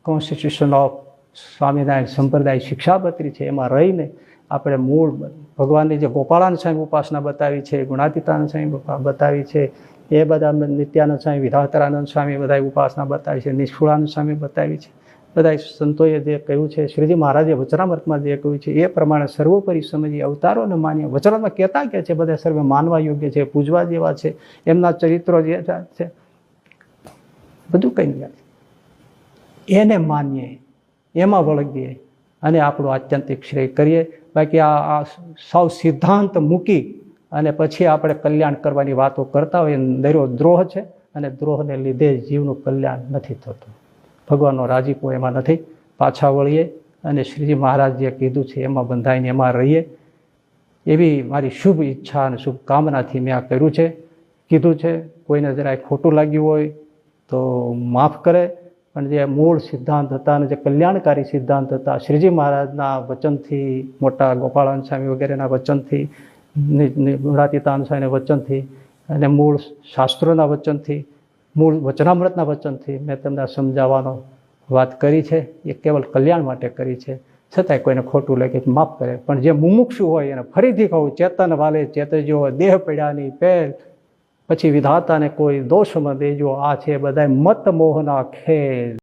Constitution of Swaminarayan સંપ્રદાય શિક્ષાપત્રી છે એમાં રહીને આપણે મૂળ ભગવાનની જે ગોપાળાનંદ સ્વામી ઉપાસના બતાવી છે, ગુણાતીતાનંદ સ્વામી બતાવી છે, એ બધા નિત્યાનંદ સ્વામી, વિધાતરાનંદ સ્વામી બધા ઉપાસના બતાવી છે, નિષ્કુળાનંદ સ્વામી બતાવી છે, બધા સંતોએ જે કહ્યું છે, શ્રીજી મહારાજે વચનામૃતમાં જે કહ્યું છે એ પ્રમાણે સર્વોપરી સમજીએ, અવતારોને માનીએ. વચનામાં કહેતા કે છે બધા સર્વે માનવા યોગ્ય છે, પૂજવા જેવા છે, એમના ચરિત્રો જે છે બધું કંઈ ગયા છે, એને માનીએ, એમાં વળગીએ અને આપણું આત્યંતિક શ્રેય કરીએ. બાકી આ સૌ સિદ્ધાંત મૂકી અને પછી આપણે કલ્યાણ કરવાની વાતો કરતા હોય દરિયો દ્રોહ છે, અને દ્રોહને લીધે જીવનું કલ્યાણ નથી થતું. ભગવાનનો રાજીપો એમાં નથી. પાછા વળીએ અને શ્રીજી મહારાજ જે કીધું છે એમાં બંધાઈને એમાં રહીએ, એવી મારી શુભ ઈચ્છા અને શુભકામનાથી મેં આ કર્યું છે, કીધું છે. કોઈને જરાય ખોટું લાગ્યું હોય તો માફ કરે, પણ જે મૂળ સિદ્ધાંત હતા અને જે કલ્યાણકારી સિદ્ધાંત હતા, શ્રીજી મહારાજના વચનથી, મોટા ગોપાળાનંદ સ્વામી વગેરેના વચનથી, ગુણાતીતાનંદ સ્વામીના વચનથી અને મૂળ શાસ્ત્રોના વચનથી, મૂળ વચનામૃતના વચનથી મેં તમને સમજાવવાનો વાત કરી છે. એ કેવલ કલ્યાણ માટે કરી છે. છતાંય કોઈને ખોટું લાગે માફ કરે, પણ જે મુમુક્ષુ હોય એને ફરીથી કહું, ચેતન વાલે ચેતજો, દેહ પડ્યાની પહેલ, પછી વિધાતાને કોઈ દોષમાં દેજો. આ છે બધા મત મોહના ખેલ.